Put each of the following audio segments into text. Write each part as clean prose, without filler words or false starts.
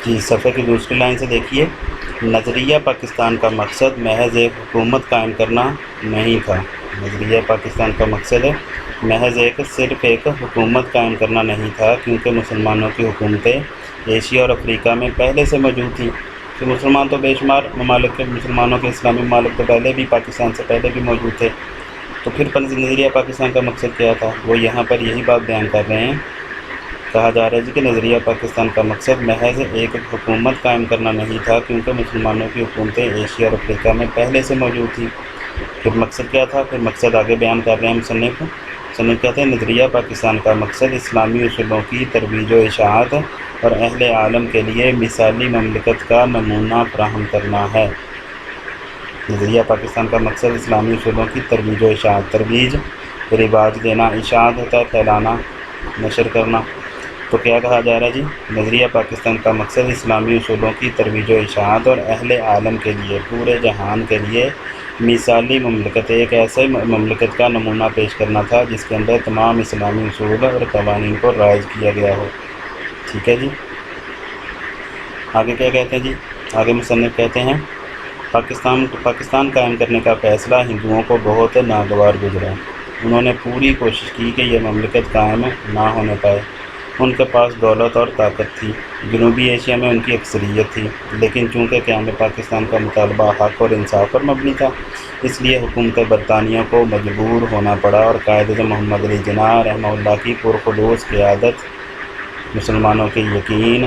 جی صفحے کی دوسری لائن سے دیکھیے، نظریہ پاکستان کا مقصد محض ایک حکومت قائم کرنا نہیں تھا۔ نظریہ پاکستان کا مقصد محض صرف ایک حکومت قائم کرنا نہیں تھا، کیونکہ مسلمانوں کی حکومتیں ایشیا اور افریقہ میں پہلے سے موجود تھیں۔ کہ مسلمان تو بے شمار ممالک کے، مسلمانوں کے اسلامی ممالک تو پہلے بھی، پاکستان سے پہلے بھی موجود تھے۔ تو پھر نظریہ پاکستان کا مقصد کیا تھا؟ وہ یہاں پر یہی بات بیان کر رہے ہیں۔ کہا جا رہا ہے کہ نظریہ پاکستان کا مقصد محض ایک حکومت قائم کرنا نہیں تھا، کیونکہ مسلمانوں کی حکومتیں ایشیا اور افریقہ میں پہلے سے موجود تھیں۔ پھر مقصد کیا تھا؟ پھر مقصد آگے بیان کر رہے ہیں مصنف کہتے ہیں نظریہ پاکستان کا مقصد اسلامی اصولوں کی ترویج و اشاعت اور اہل عالم کے لیے مثالی مملکت کا نمونہ فراہم کرنا ہے۔ نظریہ پاکستان کا مقصد اسلامی اصولوں کی ترویج و اشاعت، ترویج رواج دینا، اشاعت ہوتا ہے پھیلانا، نشر کرنا۔ تو کیا کہا جا رہا ہے جی؟ نظریہ پاکستان کا مقصد اسلامی اصولوں کی ترویج و اشاعت اور اہل عالم کے لیے، پورے جہان کے لیے مثالی مملکت، ایک ایسے مملکت کا نمونہ پیش کرنا تھا جس کے اندر تمام اسلامی اصول اور قوانین کو رائج کیا گیا ہو۔ ٹھیک ہے جی، آگے کیا کہتے ہیں جی؟ آگے مصنف کہتے ہیں پاکستان قائم کرنے کا فیصلہ ہندوؤں کو بہت ناگوار گزرا۔ انہوں نے پوری کوشش کی کہ یہ مملکت قائم نہ ہونے پائے۔ ان کے پاس دولت اور طاقت تھی، جنوبی ایشیا میں ان کی اکثریت تھی، لیکن چونکہ قیام پاکستان کا مطالبہ حق اور انصاف پر مبنی تھا، اس لیے حکومت برطانیہ کو مجبور ہونا پڑا، اور قائد اعظم محمد علی جناح رحمہ اللہ کی پرخلوص قیادت مسلمانوں کے یقین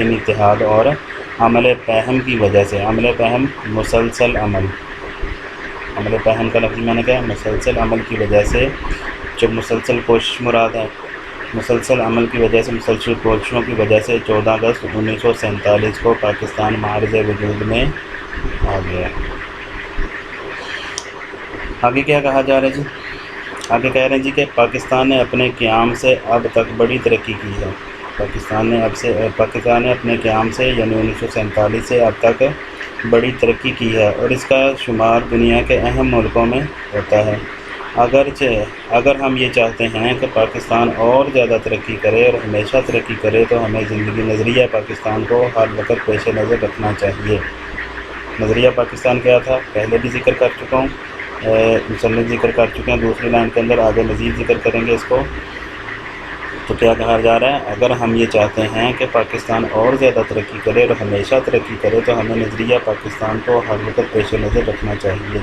اتحاد اور عمل فہم کی وجہ سے، عمل فہم مسلسل عمل کا لفظ میں نے کہا مسلسل عمل کی وجہ سے، جب مسلسل کوشش مراد ہے، مسلسل عمل کی وجہ سے، مسلسل کوششوں کی وجہ سے 14 اگست 1947 کو پاکستان معرض وجود میں آ گیا۔ آگے کیا کہا جا رہا ہے جی؟ آگے کہہ رہے ہیں جی کہ پاکستان نے اپنے قیام سے اب تک بڑی ترقی کی ہے۔ پاکستان نے اپنے قیام سے یعنی 1947 سے اب تک بڑی ترقی کی ہے، اور اس کا شمار دنیا کے اہم ملکوں میں ہوتا ہے۔ اگر ہم یہ چاہتے ہیں کہ پاکستان اور زیادہ ترقی کرے اور ہمیشہ ترقی کرے، تو ہمیں نظریہ پاکستان کو ہر وقت پیش نظر رکھنا چاہیے۔ نظریہ پاکستان کیا تھا؟ پہلے بھی ذکر کر چکا ہوں، مصنف ذکر کر چکے ہیں دوسری لائن کے اندر، آگے مزید ذکر کریں گے اس کو۔ تو کیا کہا جا رہا ہے؟ اگر ہم یہ چاہتے ہیں کہ پاکستان اور زیادہ ترقی کرے اور ہمیشہ ترقی کرے، تو ہمیں نظریہ پاکستان کو ہر وقت پیش نظر رکھنا چاہیے۔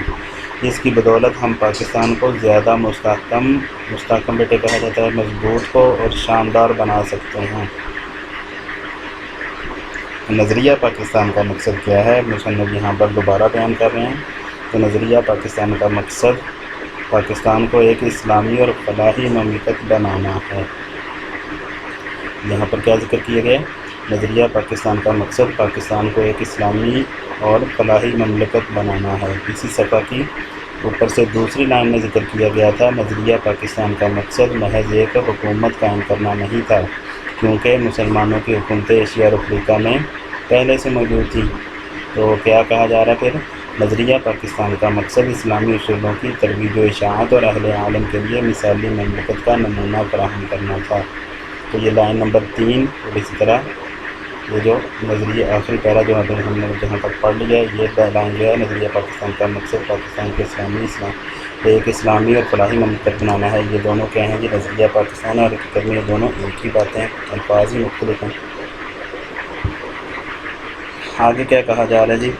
اس کی بدولت ہم پاکستان کو زیادہ مستحکم بیٹے کہا جاتا ہے، مضبوط کو اور شاندار بنا سکتے ہیں۔ نظریہ پاکستان کا مقصد کیا ہے؟ مصنف یہاں پر دوبارہ بیان کر رہے ہیں کہ نظریہ پاکستان کا مقصد پاکستان کو ایک اسلامی اور فلاحی مملکت بنانا ہے۔ یہاں پر کیا ذکر کیا گیا؟ نظریہ پاکستان کا مقصد پاکستان کو ایک اسلامی اور فلاحی مملکت بنانا ہے۔ اسی صفحہ کی اوپر سے دوسری لائن میں ذکر کیا گیا تھا نظریہ پاکستان کا مقصد محض ایک حکومت قائم کرنا نہیں تھا، کیونکہ مسلمانوں کی حکومتیں ایشیا اور افریقہ میں پہلے سے موجود تھیں۔ تو کیا کہا جا رہا ہے پھر؟ نظریہ پاکستان کا مقصد اسلامی اصولوں کی ترویج و اشاعت اور اہل عالم کے لیے مثالی مملکت کا نمونہ فراہم کرنا تھا۔ تو یہ لائن نمبر 3 اور اسی طرح یہ جو نظریہ آخری پیرا جو ہم نے جہاں تک پڑھ لیا ہے، یہ لائن جو ہے نظریہ پاکستان کا مقصد پاکستان کے ایک اسلامی اور فلاحی مملکت بنانا ہے، یہ دونوں کیا ہیں جی؟ نظریہ پاکستان اور حقیقت میں یہ دونوں ایک ہی باتیں ہیں، الفاظ ہی مختلف ہیں۔ آگے کیا کہا جا رہا ہے جی؟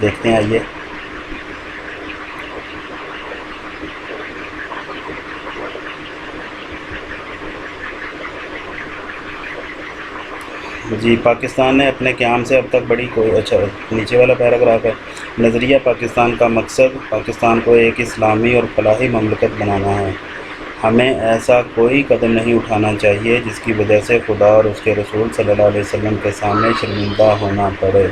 دیکھتے ہیں، آئیے۔ جی پاکستان نے اپنے قیام سے اب تک بڑی نیچے والا پیراگراف ہے۔ نظریہ پاکستان کا مقصد پاکستان کو ایک اسلامی اور فلاحی مملکت بنانا ہے۔ ہمیں ایسا کوئی قدم نہیں اٹھانا چاہیے جس کی وجہ سے خدا اور اس کے رسول صلی اللہ علیہ وسلم کے سامنے شرمندہ ہونا پڑے۔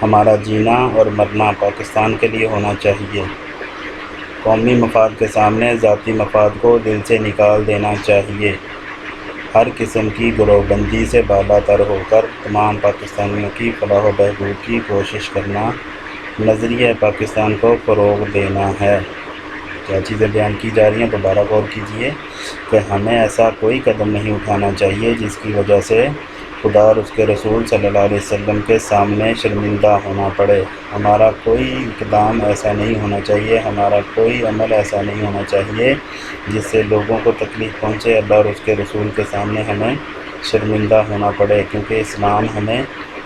ہمارا جینا اور مرنا پاکستان کے لیے ہونا چاہیے۔ قومی مفاد کے سامنے ذاتی مفاد کو دل سے نکال دینا چاہیے۔ ہر قسم کی گروہ بندی سے بالا تر ہو کر تمام پاکستانیوں کی فلاح و بہبود کی کوشش کرنا نظریہ پاکستان کو فروغ دینا ہے۔ کیا چیزیں بیان کی جا رہی ہیں، دوبارہ غور کیجیے کہ ہمیں ایسا کوئی قدم نہیں اٹھانا چاہیے جس کی وجہ سے خدا اور اس کے رسول صلی اللہ علیہ وسلم کے سامنے شرمندہ ہونا پڑے۔ ہمارا کوئی اقدام ایسا نہیں ہونا چاہیے، ہمارا کوئی عمل ایسا نہیں ہونا چاہیے جس سے لوگوں کو تکلیف پہنچے، اللہ اور اس کے رسول کے سامنے ہمیں شرمندہ ہونا پڑے، کیونکہ اسلام ہمیں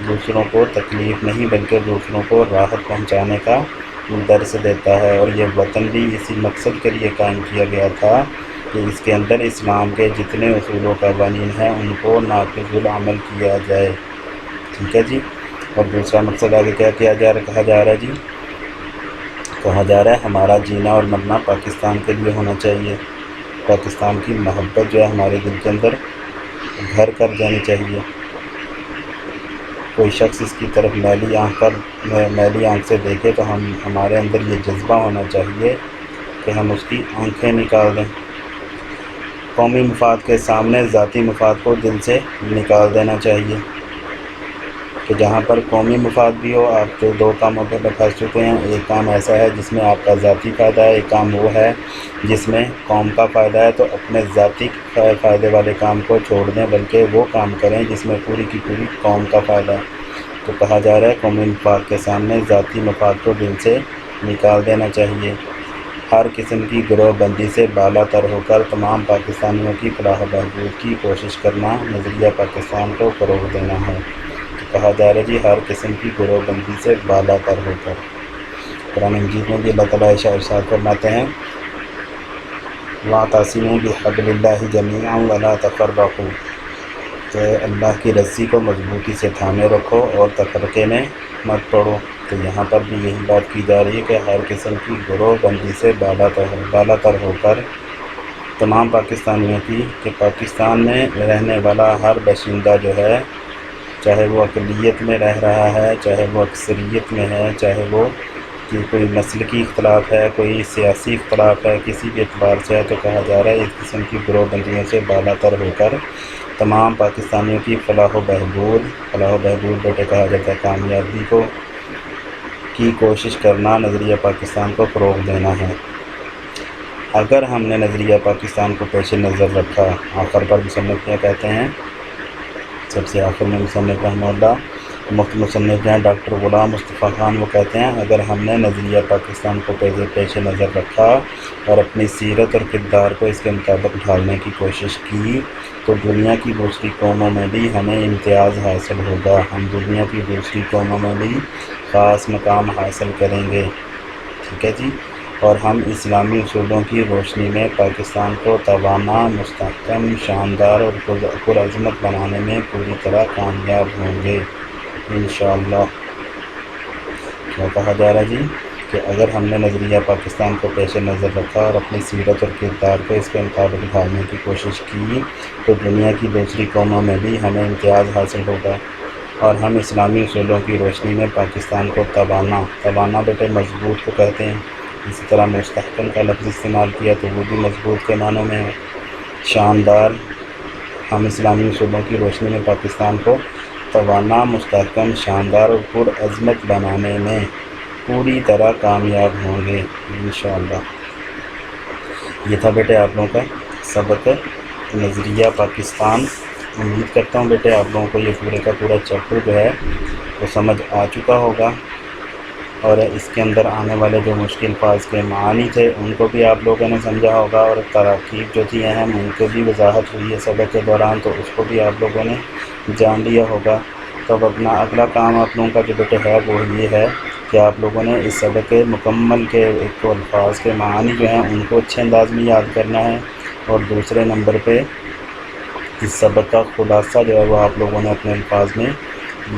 دوسروں کو تکلیف نہیں بلکہ دوسروں کو راحت پہنچانے کا درس دیتا ہے۔ اور یہ وطن بھی اسی مقصد کے لیے قائم کیا گیا تھا کہ اس کے اندر اسلام کے جتنے اصول و قوانین ہیں ان کو نافذ العمل کیا جائے، ٹھیک ہے جی۔ اور دوسرا مقصد آگے کیا کہا جا رہا ہے جی، کہا جا رہا ہے ہمارا جینا اور مرنا پاکستان کے لیے ہونا چاہیے، پاکستان کی محبت جو ہے ہمارے دل کے اندر گھر کر جانی چاہیے۔ کوئی شخص اس کی طرف میلی آنکھ سے دیکھے تو ہمارے اندر یہ جذبہ ہونا چاہیے کہ ہم اس کی آنکھیں نکال دیں۔ قومی مفاد کے سامنے ذاتی مفاد کو دل سے نکال دینا چاہیے کہ جہاں پر قومی مفاد بھی ہو، آپ جو دو کاموں پہ پھنس چکے ہیں، ایک کام ایسا ہے جس میں آپ کا ذاتی فائدہ ہے، ایک کام وہ ہے جس میں قوم کا فائدہ ہے، تو اپنے ذاتی فائدے والے کام کو چھوڑ دیں، بلکہ وہ کام کریں جس میں پوری کی پوری قوم کا فائدہ ہے۔ تو کہا جا رہا ہے قومی مفاد کے سامنے ذاتی مفاد کو دل سے نکال دینا چاہیے، ہر قسم کی گروہ بندی سے بالا تر ہو کر تمام پاکستانیوں کی فلاح و بہبود کی کوشش کرنا، نظریہ پاکستان کو فروغ دینا ہے۔ تو کہا جا رہا ہے جی ہر قسم کی گروہ بندی سے بالا تر ہو کر۔ قرآن مجید میں بھی اللہ تعالیٰ ارشاد فرماتے ہیں وَاعْتَصِمُوا بِحَبْلِ اللَّهِ جَمِيعًا وَلَا تَفَرَّقُوا، کہ اللہ کی رسی کو مضبوطی سے تھامے رکھو اور تفرقے میں مت پڑو۔ تو یہاں پر بھی یہی بات کی جا رہی ہے کہ ہر قسم کی گروہ بندی سے بالا تر ہو کر تمام پاکستانیوں کی، کہ پاکستان میں رہنے والا ہر باشندہ جو ہے، چاہے وہ اقلیت میں رہ رہا ہے، چاہے وہ اکثریت میں ہے، چاہے وہ کہ کوئی مسلکی اختلاف ہے، کوئی سیاسی اختلاف ہے، کسی بھی اعتبار سے ہے، تو کہا جا رہا ہے اس قسم کی گروہ بندیوں سے بالا تر ہو کر تمام پاکستانیوں کی فلاح و بہبود بیٹے کہا جاتا ہے کامیابی کی کوشش کرنا، نظریہ پاکستان کو فروغ دینا ہے۔ اگر ہم نے نظریہ پاکستان کو پیش نظر رکھا، آخر پر مصنف کیا کہتے ہیں، سب سے آخر میں مصنف رحمہ اللہ مصنف ہیں ڈاکٹر غلام مصطفیٰ خان، وہ کہتے ہیں اگر ہم نے نظریہ پاکستان کو پیش نظر رکھا اور اپنی سیرت اور کردار کو اس کے مطابق ڈھالنے کی کوشش کی تو دنیا کی دوسری قوموں میں بھی ہمیں امتیاز حاصل ہوگا، ہم دنیا کی دوسری قوموں میں بھی خاص مقام حاصل کریں گے، ٹھیک ہے جی۔ اور ہم اسلامی اصولوں کی روشنی میں پاکستان کو توانا، مستحکم، شاندار اور پرعظمت بنانے میں پوری طرح کامیاب ہوں گے انشاءاللہ۔ کیا کہا جا رہا ہے جی کہ اگر ہم نے نظریہ پاکستان کو پیش نظر رکھا اور اپنی سیرت اور کردار کو اس کے مطابق ڈھالنے کی کوشش کی تو دنیا کی دوسری قوموں میں بھی ہمیں امتیاز حاصل ہوگا، اور ہم اسلامی اصولوں کی روشنی میں پاکستان کو توانا بیٹے مضبوط کو کہتے ہیں، اسی طرح مستحکم کا لفظ استعمال کیا تو وہ بھی مضبوط کے معنوں میں ہے، شاندار، ہم اسلامی اصولوں کی روشنی میں پاکستان کو توانا، مستحکم، شاندار اور پرعظمت بنانے میں پوری طرح کامیاب ہوں گے انشاءاللہ۔ یہ تھا بیٹے آپ لوگوں کا سبق نظریہ پاکستان۔ امید کرتا ہوں بیٹے آپ لوگوں کو یہ پورے کا پورا چیپٹر جو ہے وہ سمجھ آ چکا ہوگا، اور اس کے اندر آنے والے جو مشکل الفاظ کے معانی تھے ان کو بھی آپ لوگوں نے سمجھا ہوگا، اور تراکیب جو تھی اہم ان کو بھی وضاحت ہوئی ہے سبق کے دوران، تو اس کو بھی آپ لوگوں نے جان لیا ہوگا۔ تو اب اپنا اگلا کام آپ لوگوں کا جو بیٹے ہے وہ یہ ہے کہ آپ لوگوں نے اس سبق کے مکمل کے ایک تو الفاظ کے معانی جو ہیں ان کو اچھے انداز میں یاد کرنا ہے، اور دوسرے نمبر پہ اس سبق کا خلاصہ جو ہے وہ آپ لوگوں نے اپنے الفاظ میں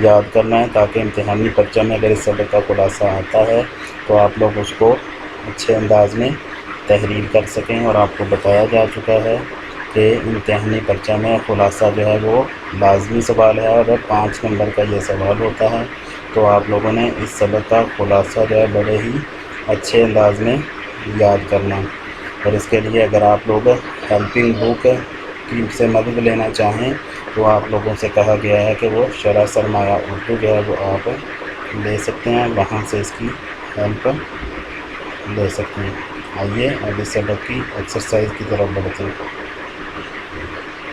یاد کرنا ہے، تاکہ امتحانی پرچہ میں اگر اس سبق کا خلاصہ آتا ہے تو آپ لوگ اس کو اچھے انداز میں تحریر کر سکیں۔ اور آپ کو بتایا جا چکا ہے کہ امتحانی پرچہ میں خلاصہ جو ہے وہ لازمی سوال ہے، اور 5 نمبر کا یہ سوال ہوتا ہے، تو آپ لوگوں نے اس سبق کا خلاصہ جو ہے بڑے ہی اچھے انداز میں یاد کرنا۔ اور اس کے لیے اگر آپ لوگ ہیلپنگ بک کی سے مدد لینا چاہیں تو آپ لوگوں سے کہا گیا ہے کہ وہ شرح سرمایہ اردو جو ہے وہ آپ لے سکتے ہیں، وہاں سے اس کی ہیلپ لے سکتے ہیں۔ آئیے اب اس سبق کی ایکسرسائز کی طرف بڑھتے ہیں۔